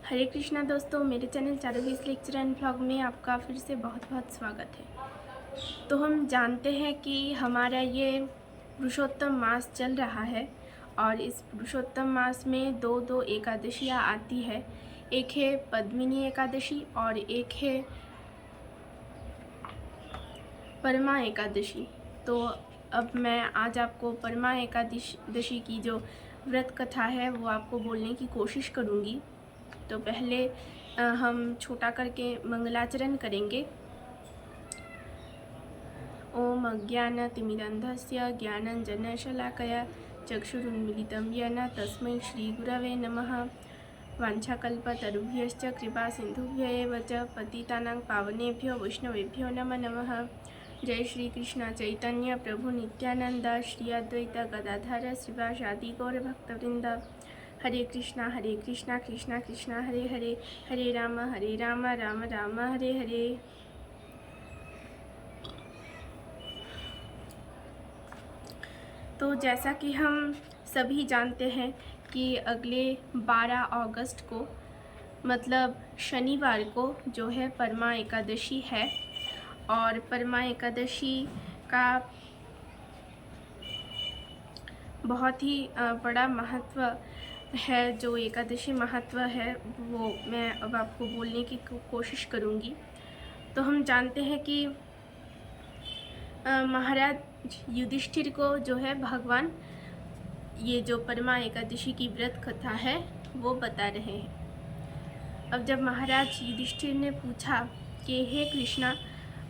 हरे कृष्णा दोस्तों, मेरे channel चारुगीस lecture and vlog में आपका फिर से बहुत बहुत स्वागत है। तो हम जानते हैं कि हमारा ये पुरुषोत्तम मास चल रहा है और इस पुरुषोत्तम मास में दो एकादशियाँ आती है। एक है पद्मिनी एकादशी और एक है परमा एकादशी। तो अब मैं आज आपको परमा एकादशी की जो व्रत कथा है वो आपको बोलने की कोशिश करूँगी। तो पहले हम छोटा करके मंगलाचरण करेंगे। ओम अज्ञानतिमिरन्धस्य ज्ञानञ्जनशलाकया चक्षुरुन्मीलितं येन तस्मै श्रीगुरवे नमः। वाञ्छाकल्पतरुभ्यश्च कृपासिन्धुभ्य एव च पतितानां पावनेभ्यो वैष्णवेभ्यो नमो नमः। जय श्री कृष्ण चैतन्य प्रभु नित्यानंद श्री अद्वैत गदाधर श्रीवासादि गौर भक्तवृंद। हरे कृष्णा कृष्णा कृष्णा हरे हरे, हरे राम राम राम हरे हरे। तो जैसा कि हम सभी जानते हैं कि अगले 12 अगस्त को मतलब शनिवार को जो है परमा एकादशी है और परमा एकादशी का बहुत ही बड़ा महत्व है। जो एकादशी महत्व है वो मैं अब आपको बोलने की कोशिश करूँगी। तो हम जानते हैं कि महाराज युधिष्ठिर को जो है भगवान ये जो परमा एकादशी की व्रत कथा है वो बता रहे हैं। अब जब महाराज युधिष्ठिर ने पूछा कि हे कृष्णा,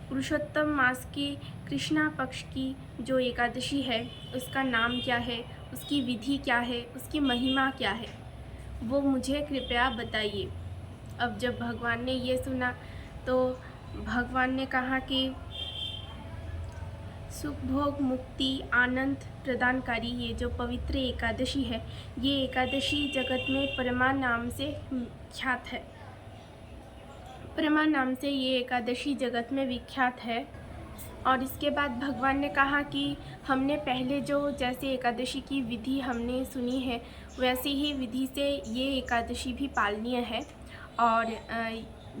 पुरुषोत्तम मास की कृष्णा पक्ष की जो एकादशी है उसका नाम क्या है, उसकी विधि क्या है, उसकी महिमा क्या है, वो मुझे कृपया बताइए। अब जब भगवान ने ये सुना तो भगवान ने कहा कि सुख भोग मुक्ति आनंद प्रदानकारी ये जो पवित्र एकादशी है, ये एकादशी जगत में परमा नाम से ख्यात है। परमा नाम से ये एकादशी जगत में विख्यात है। और इसके बाद भगवान ने कहा कि हमने पहले जो जैसे एकादशी की विधि हमने सुनी है वैसी ही विधि से ये एकादशी भी पालनीय है। और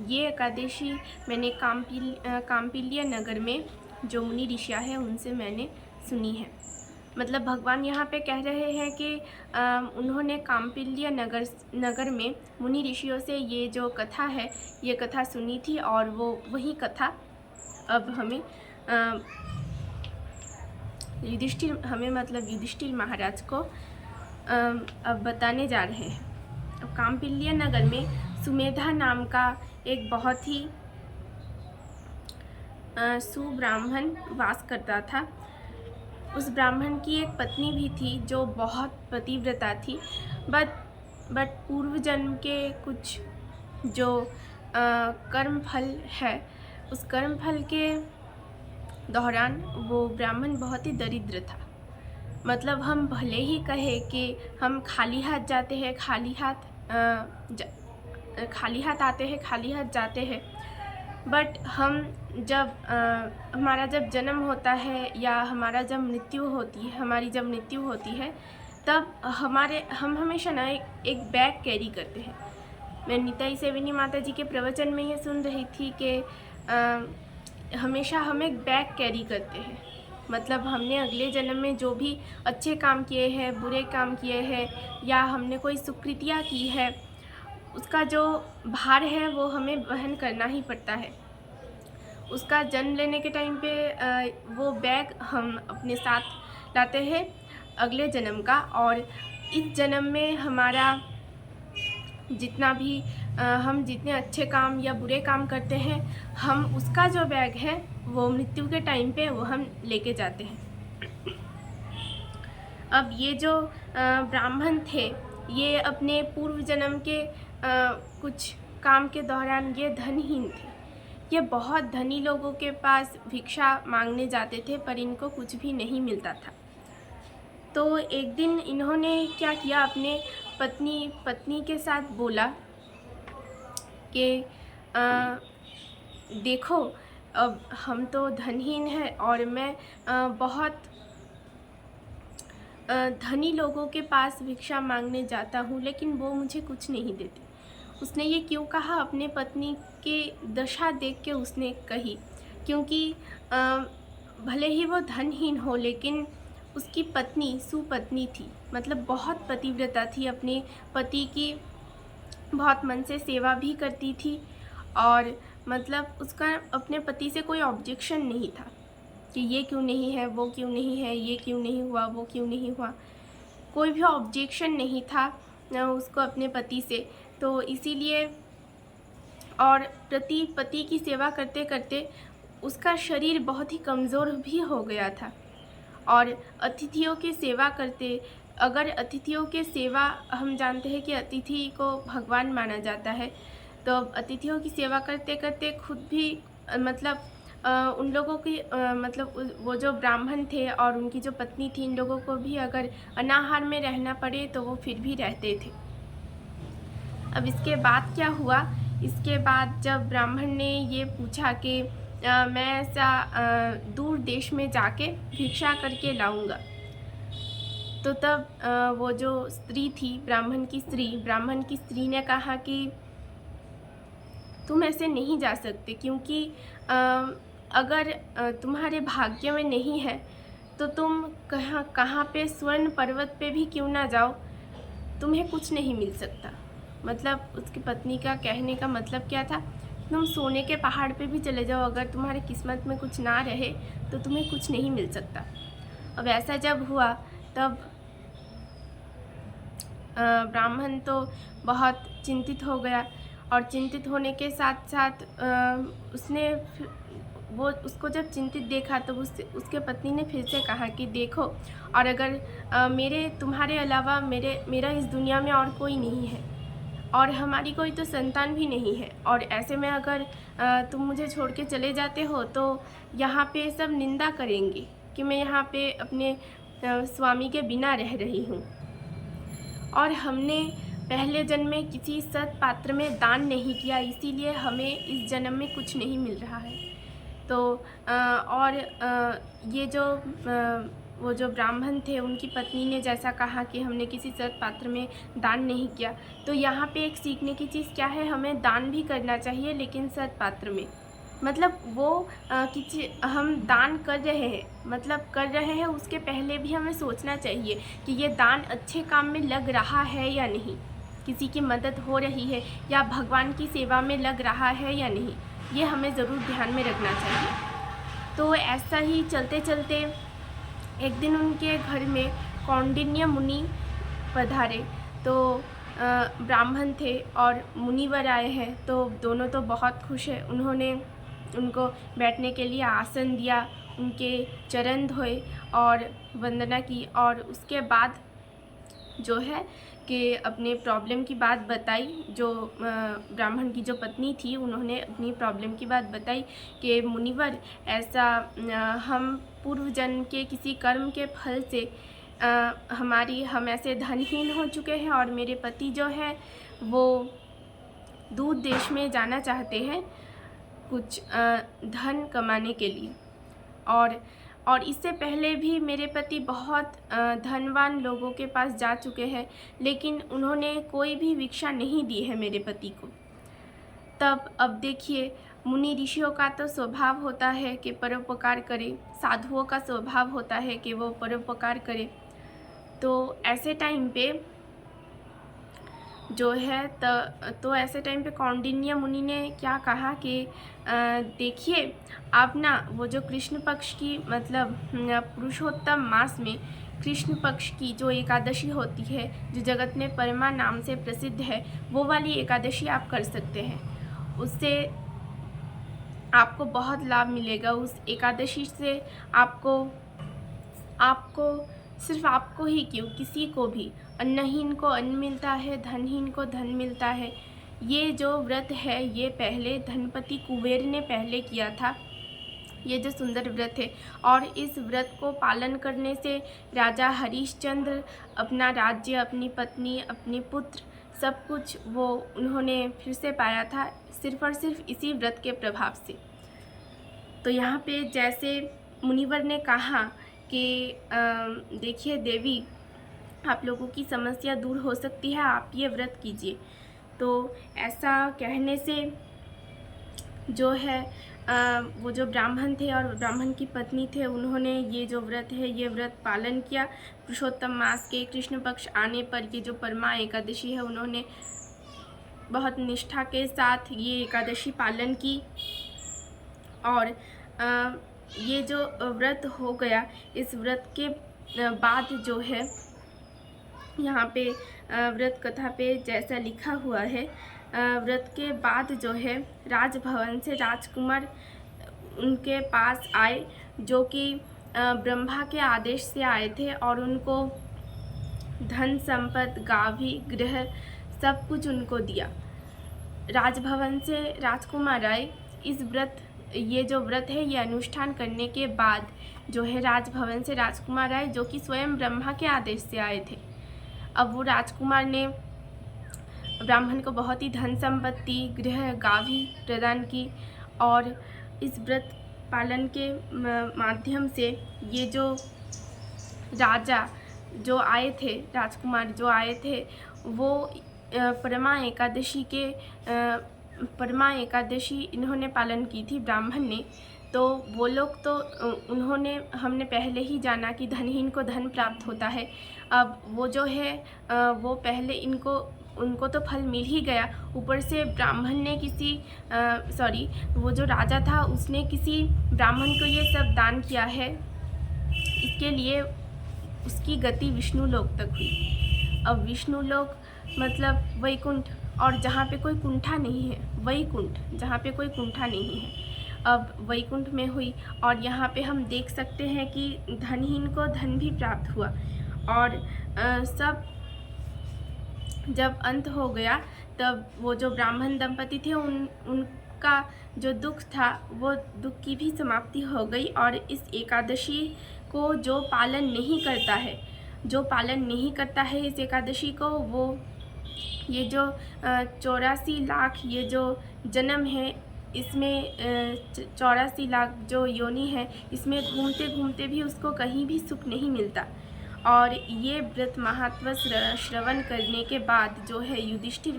ये एकादशी मैंने काम्पिल्य नगर में जो मुनि ऋषियाँ हैं उनसे मैंने सुनी है। मतलब भगवान यहाँ पे कह रहे हैं कि उन्होंने काम्पिल्य नगर में मुनि ऋषियों से ये जो कथा है ये कथा सुनी थी और वो वही कथा अब हमें युधिष्ठिर महाराज को अब बताने जा रहे हैं। अब काम्पिल्य नगर में सुमेधा नाम का एक बहुत ही सुब्राह्मण वास करता था। उस ब्राह्मण की एक पत्नी भी थी जो बहुत पतिव्रता थी। बट पूर्व जन्म के कुछ जो कर्म फल है उस कर्म फल के दौरान वो ब्राह्मण बहुत ही दरिद्र था। मतलब हम भले ही कहे कि हम खाली हाथ जाते हैं, खाली हाथ आते हैं, खाली हाथ जाते हैं, बट हम जब हमारा जब जन्म होता है या हमारी जब मृत्यु होती है तब हम हमेशा ना एक बैग कैरी करते हैं। मैं निताई सेविनी माता जी के प्रवचन में ये सुन रही थी कि हमेशा हम एक बैग कैरी करते हैं। मतलब हमने अगले जन्म में जो भी अच्छे काम किए हैं, बुरे काम किए हैं या हमने कोई सुकृतियाँ की है उसका जो भार है वो हमें वहन करना ही पड़ता है। उसका जन्म लेने के टाइम पे वो बैग हम अपने साथ लाते हैं अगले जन्म का। और इस जन्म में हमारा जितना भी हम जितने अच्छे काम या बुरे काम करते हैं हम उसका जो बैग है वो मृत्यु के टाइम पे वो हम लेके जाते हैं। अब ये जो ब्राह्मण थे ये अपने पूर्व जन्म के कुछ काम के दौरान ये धनहीन थे। ये बहुत धनी लोगों के पास भिक्षा मांगने जाते थे पर इनको कुछ भी नहीं मिलता था। तो एक दिन इन्होंने क्या किया, अपने पत्नी के साथ बोला कि देखो अब हम तो धनहीन हैं और मैं बहुत धनी लोगों के पास भिक्षा मांगने जाता हूँ लेकिन वो मुझे कुछ नहीं देते। उसने ये क्यों कहा, अपने पत्नी की दशा देख के उसने कही, क्योंकि भले ही वो धनहीन हो लेकिन उसकी पत्नी सुपत्नी थी, मतलब बहुत पतिव्रता थी, अपने पति की बहुत मन से सेवा भी करती थी और मतलब उसका अपने पति से कोई ऑब्जेक्शन नहीं था कि ये क्यों नहीं है, वो क्यों नहीं है, ये क्यों नहीं हुआ, वो क्यों नहीं हुआ, कोई भी ऑब्जेक्शन नहीं था उसको अपने पति से। तो इसीलिए और पति की सेवा करते करते उसका शरीर बहुत ही कमज़ोर भी हो गया था और अतिथियों की सेवा करते, अगर अतिथियों के सेवा, हम जानते हैं कि अतिथि को भगवान माना जाता है, तो अतिथियों की सेवा करते करते खुद भी मतलब उन लोगों की मतलब वो जो ब्राह्मण थे और उनकी जो पत्नी थी, इन लोगों को भी अगर अनाहार में रहना पड़े तो वो फिर भी रहते थे। अब इसके बाद क्या हुआ, इसके बाद जब ब्राह्मण ने ये पूछा कि मैं ऐसा दूर देश में जाके भिक्षा करके लाऊंगा, तो तब वो जो स्त्री थी, ब्राह्मण की स्त्री ने कहा कि तुम ऐसे नहीं जा सकते, क्योंकि अगर तुम्हारे भाग्य में नहीं है तो तुम कहाँ पे स्वर्ण पर्वत पे भी क्यों ना जाओ, तुम्हें कुछ नहीं मिल सकता। मतलब उसकी पत्नी का कहने का मतलब क्या था, तुम सोने के पहाड़ पे भी चले जाओ, अगर तुम्हारे किस्मत में कुछ ना रहे तो तुम्हें कुछ नहीं मिल सकता। अब ऐसा जब हुआ तब ब्राह्मण तो बहुत चिंतित हो गया और चिंतित होने के साथ साथ उसको जब चिंतित देखा तो उसके पत्नी ने फिर से कहा कि देखो, और अगर तुम्हारे अलावा मेरा इस दुनिया में और कोई नहीं है और हमारी कोई तो संतान भी नहीं है, और ऐसे में अगर तुम मुझे छोड़ के चले जाते हो तो यहाँ पे सब निंदा करेंगे कि मैं यहाँ पे अपने स्वामी के बिना रह रही हूँ, और हमने पहले जन्म में किसी सत पात्र में दान नहीं किया, इसीलिए हमें इस जन्म में कुछ नहीं मिल रहा है। तो और ये जो वो जो ब्राह्मण थे, उनकी पत्नी ने जैसा कहा कि हमने किसी सत पात्र में दान नहीं किया, तो यहाँ पे एक सीखने की चीज़ क्या है, हमें दान भी करना चाहिए लेकिन सत पात्र में। मतलब वो हम दान कर रहे हैं, मतलब कर रहे हैं, उसके पहले भी हमें सोचना चाहिए कि ये दान अच्छे काम में लग रहा है या नहीं, किसी की मदद हो रही है या भगवान की सेवा में लग रहा है या नहीं, ये हमें ज़रूर ध्यान में रखना चाहिए। तो ऐसा ही चलते चलते एक दिन उनके घर में कौंडिन्य मुनि पधारे, तो ब्राह्मण थे और मुनिवर आए हैं, तो दोनों तो बहुत खुश हैं। उन्होंने उनको बैठने के लिए आसन दिया, उनके चरण धोए और वंदना की, और उसके बाद जो है कि अपने प्रॉब्लम की बात बताई। जो ब्राह्मण की जो पत्नी थी, उन्होंने अपनी प्रॉब्लम की बात बताई कि मुनिवर, ऐसा हम पूर्व जन्म के किसी कर्म के फल से हम ऐसे धनहीन हो चुके हैं और मेरे पति जो है वो दूर देश में जाना चाहते हैं कुछ धन कमाने के लिए, और इससे पहले भी मेरे पति बहुत धनवान लोगों के पास जा चुके हैं, लेकिन उन्होंने कोई भी भिक्षा नहीं दी है मेरे पति को। तब अब देखिए, मुनि ऋषियों का तो स्वभाव होता है कि परोपकार करे, साधुओं का स्वभाव होता है कि वो परोपकार करे। तो ऐसे टाइम पे जो है तो ऐसे टाइम पे कौंडिन्य मुनि ने क्या कहा कि देखिए, आप ना वो जो कृष्ण पक्ष की, मतलब पुरुषोत्तम मास में कृष्ण पक्ष की जो एकादशी होती है, जो जगत में परमा नाम से प्रसिद्ध है, वो वाली एकादशी आप कर सकते हैं। उससे आपको बहुत लाभ मिलेगा। उस एकादशी से आपको सिर्फ आपको ही क्यों, किसी को भी, अन्नहीन को अन्न मिलता है, धनहीन को धन मिलता है। ये जो व्रत है, ये पहले धनपति कुबेर ने पहले किया था, ये जो सुंदर व्रत है, और इस व्रत को पालन करने से राजा हरिश्चंद्र अपना राज्य, अपनी पत्नी, अपने पुत्र, सब कुछ वो उन्होंने फिर से पाया था, सिर्फ और सिर्फ इसी व्रत के प्रभाव से। तो यहाँ पे जैसे मुनिवर ने कहा कि देखिए देवी, आप लोगों की समस्या दूर हो सकती है, आप ये व्रत कीजिए। तो ऐसा कहने से जो है वो जो ब्राह्मण थे और ब्राह्मण की पत्नी थे, उन्होंने ये जो व्रत है ये व्रत पालन किया। पुरुषोत्तम मास के कृष्ण पक्ष आने पर ये जो परमा एकादशी है, उन्होंने बहुत निष्ठा के साथ ये एकादशी पालन की। और ये जो व्रत हो गया, इस व्रत के बाद जो है यहाँ पे व्रत कथा पे जैसा लिखा हुआ है, व्रत के बाद जो है राजभवन से राजकुमार उनके पास आए, जो कि ब्रह्मा के आदेश से आए थे, और उनको धन संपत्ति, गाभी, गृह सब कुछ उनको दिया। राजभवन से राजकुमार आए। इस व्रत ये जो व्रत है ये अनुष्ठान करने के बाद जो है राजभवन से राजकुमार आए, जो कि स्वयं ब्रह्मा के आदेश से आए थे। अब वो राजकुमार ने ब्राह्मण को बहुत ही धन संपत्ति, गृह, गाभी प्रदान की, और इस व्रत पालन के माध्यम से ये जो राजा जो आए थे, राजकुमार जो आए थे, वो परमा एकादशी इन्होंने पालन की थी ब्राह्मण ने। तो वो लोग तो उन्होंने, हमने पहले ही जाना कि धनहीन को धन प्राप्त होता है। अब वो जो है वो पहले उनको तो फल मिल ही गया, ऊपर से ब्राह्मण ने वो जो राजा था उसने किसी ब्राह्मण को ये सब दान किया है। इसके लिए उसकी गति विष्णु लोक तक हुई। अब विष्णु लोक मतलब वैकुंठ, और जहाँ पे कोई कुंठा नहीं है, वैकुंठ जहाँ पे कोई कुंठा नहीं है, अब वैकुंठ में हुई। और यहाँ पे हम देख सकते हैं कि धनहीन को धन भी प्राप्त हुआ। और सब जब अंत हो गया, तब वो जो ब्राह्मण दंपति थे उनका जो दुख था, वो दुख की भी समाप्ति हो गई। और इस एकादशी को जो पालन नहीं करता है इस एकादशी को, वो ये जो 84 लाख ये जो जन्म है, इसमें 84 लाख जो योनि है, इसमें घूमते घूमते भी उसको कहीं भी सुख नहीं मिलता। और ये व्रत महत्व श्रवण करने के बाद जो है युधिष्ठिर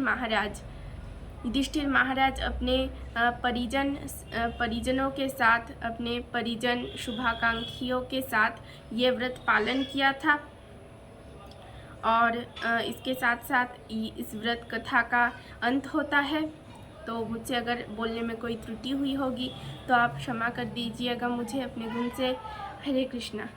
महाराज अपने परिजनों के साथ, अपने परिजन शुभाकांक्षियों के साथ ये व्रत पालन किया था। और इसके साथ साथ इस व्रत कथा का अंत होता है। तो मुझसे अगर बोलने में कोई त्रुटि हुई होगी तो आप क्षमा कर दीजिएगा मुझे अपने गुण से। हरे कृष्णा।